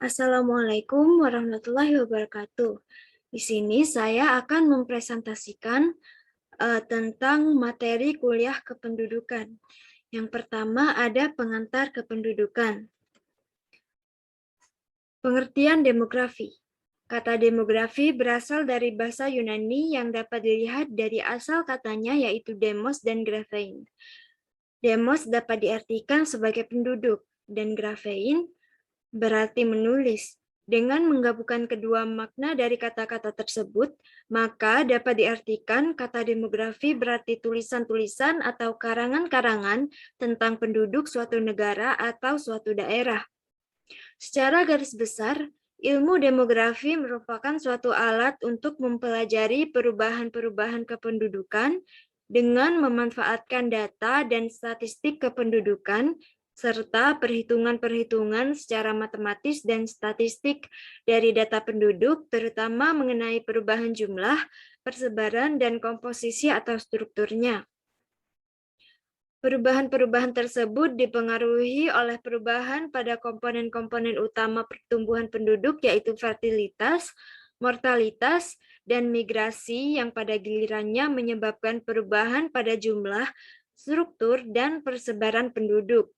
Assalamualaikum warahmatullahi wabarakatuh. Di sini saya akan mempresentasikan tentang materi kuliah kependudukan. Yang pertama ada pengantar kependudukan. Pengertian demografi. Kata demografi berasal dari bahasa Yunani yang dapat dilihat dari asal katanya yaitu demos dan graphein. Demos dapat diartikan sebagai penduduk dan graphein berarti menulis. Dengan menggabungkan kedua makna dari kata-kata tersebut, maka dapat diartikan kata demografi berarti tulisan-tulisan atau karangan-karangan tentang penduduk suatu negara atau suatu daerah. Secara garis besar, ilmu demografi merupakan suatu alat untuk mempelajari perubahan-perubahan kependudukan dengan memanfaatkan data dan statistik kependudukan serta perhitungan-perhitungan secara matematis dan statistik dari data penduduk, terutama mengenai perubahan jumlah, persebaran, dan komposisi atau strukturnya. Perubahan-perubahan tersebut dipengaruhi oleh perubahan pada komponen-komponen utama pertumbuhan penduduk, yaitu fertilitas, mortalitas, dan migrasi yang pada gilirannya menyebabkan perubahan pada jumlah, struktur, dan persebaran penduduk.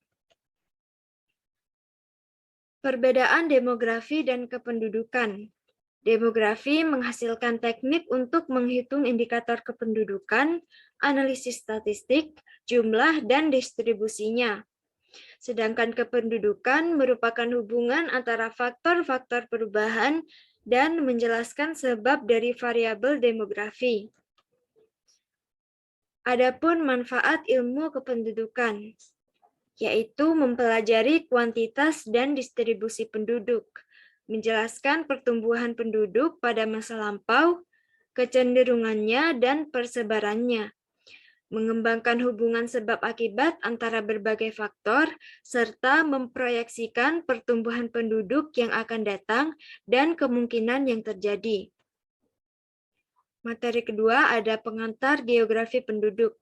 Perbedaan demografi dan kependudukan. Demografi menghasilkan teknik untuk menghitung indikator kependudukan, analisis statistik, jumlah, dan distribusinya. Sedangkan kependudukan merupakan hubungan antara faktor-faktor perubahan dan menjelaskan sebab dari variabel demografi. Adapun manfaat ilmu kependudukan, yaitu mempelajari kuantitas dan distribusi penduduk, menjelaskan pertumbuhan penduduk pada masa lampau, kecenderungannya, dan persebarannya, mengembangkan hubungan sebab akibat antara berbagai faktor, serta memproyeksikan pertumbuhan penduduk yang akan datang dan kemungkinan yang terjadi. Materi kedua ada pengantar geografi penduduk.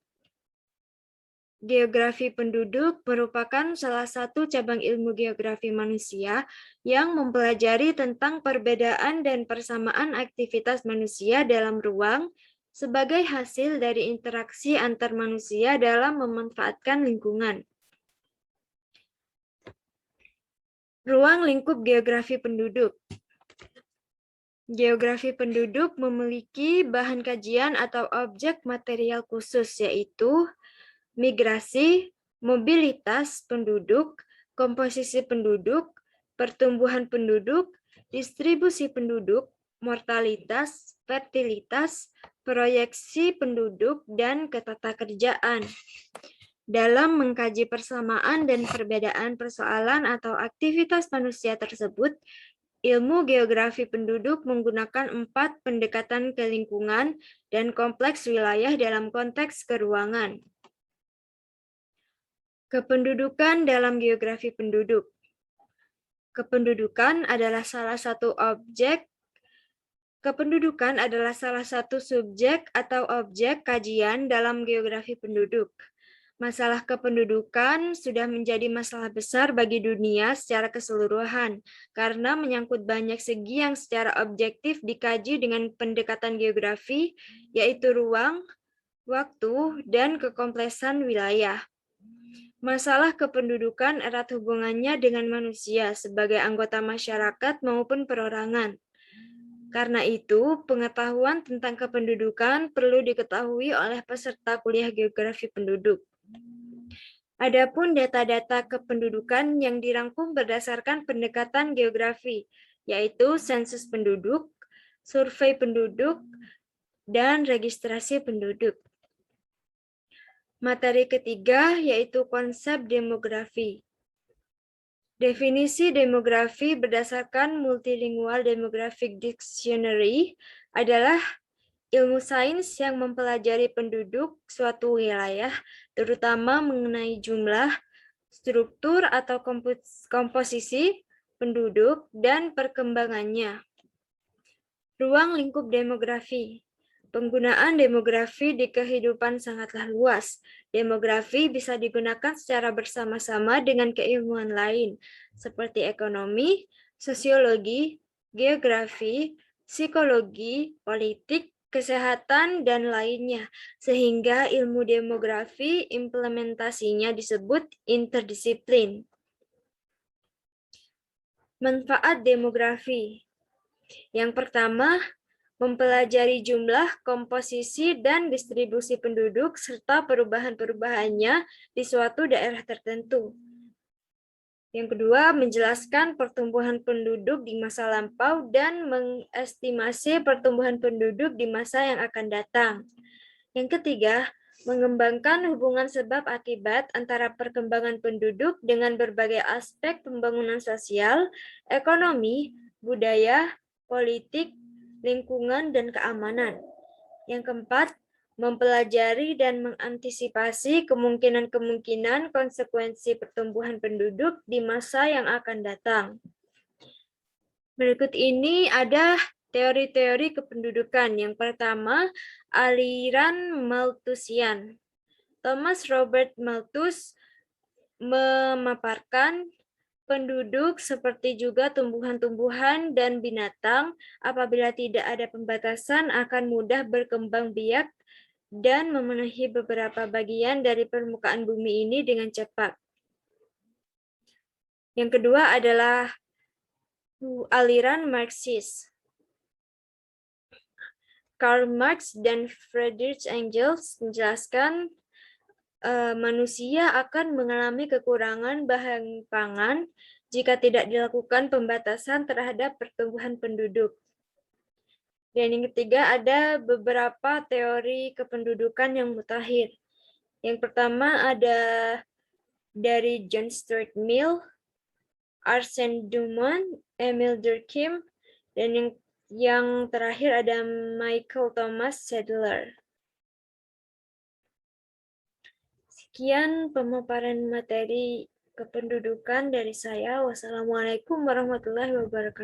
Geografi penduduk merupakan salah satu cabang ilmu geografi manusia yang mempelajari tentang perbedaan dan persamaan aktivitas manusia dalam ruang sebagai hasil dari interaksi antar manusia dalam memanfaatkan lingkungan. Ruang lingkup geografi penduduk. Geografi penduduk memiliki bahan kajian atau objek material khusus, yaitu migrasi, mobilitas penduduk, komposisi penduduk, pertumbuhan penduduk, distribusi penduduk, mortalitas, fertilitas, proyeksi penduduk, dan ketatakerjaan. Dalam mengkaji persamaan dan perbedaan persoalan atau aktivitas manusia tersebut, ilmu geografi penduduk menggunakan 4 pendekatan ke lingkungan dan kompleks wilayah dalam konteks keruangan. Kependudukan dalam geografi penduduk. Kependudukan adalah salah satu subjek atau objek kajian dalam geografi penduduk. Masalah kependudukan sudah menjadi masalah besar bagi dunia secara keseluruhan karena menyangkut banyak segi yang secara objektif dikaji dengan pendekatan geografi, yaitu ruang, waktu, dan kekompleksan wilayah. Masalah kependudukan erat hubungannya dengan manusia sebagai anggota masyarakat maupun perorangan. Karena itu, pengetahuan tentang kependudukan perlu diketahui oleh peserta kuliah geografi penduduk. Adapun data-data kependudukan yang dirangkum berdasarkan pendekatan geografi, yaitu sensus penduduk, survei penduduk, dan registrasi penduduk. Materi ketiga yaitu konsep demografi. Definisi demografi berdasarkan Multilingual Demographic Dictionary adalah ilmu sains yang mempelajari penduduk suatu wilayah, terutama mengenai jumlah, struktur atau komposisi penduduk, dan perkembangannya. Ruang lingkup demografi. Penggunaan demografi di kehidupan sangatlah luas. Demografi bisa digunakan secara bersama-sama dengan keilmuan lain, seperti ekonomi, sosiologi, geografi, psikologi, politik, kesehatan, dan lainnya, sehingga ilmu demografi implementasinya disebut interdisiplin. Manfaat demografi. Yang pertama, mempelajari jumlah, komposisi, dan distribusi penduduk, serta perubahan-perubahannya di suatu daerah tertentu. Yang kedua, menjelaskan pertumbuhan penduduk di masa lampau dan mengestimasi pertumbuhan penduduk di masa yang akan datang. Yang ketiga, mengembangkan hubungan sebab akibat antara perkembangan penduduk dengan berbagai aspek pembangunan sosial, ekonomi, budaya, politik, lingkungan, dan keamanan. Yang keempat, mempelajari dan mengantisipasi kemungkinan-kemungkinan konsekuensi pertumbuhan penduduk di masa yang akan datang. Berikut ini ada teori-teori kependudukan. Yang pertama, aliran Malthusian. Thomas Robert Malthus memaparkan penduduk seperti juga tumbuhan-tumbuhan dan binatang apabila tidak ada pembatasan akan mudah berkembang biak dan memenuhi beberapa bagian dari permukaan bumi ini dengan cepat. Yang kedua adalah aliran Marxis. Karl Marx dan Friedrich Engels menjelaskan manusia akan mengalami kekurangan bahan pangan jika tidak dilakukan pembatasan terhadap pertumbuhan penduduk. Dan yang ketiga ada beberapa teori kependudukan yang mutakhir. Yang pertama ada dari John Stuart Mill, Arsène Dumont, Emile Durkheim, dan yang terakhir ada Michael Thomas Sadler. Sekian pemaparan materi kependudukan dari saya. Wassalamualaikum warahmatullahi wabarakatuh.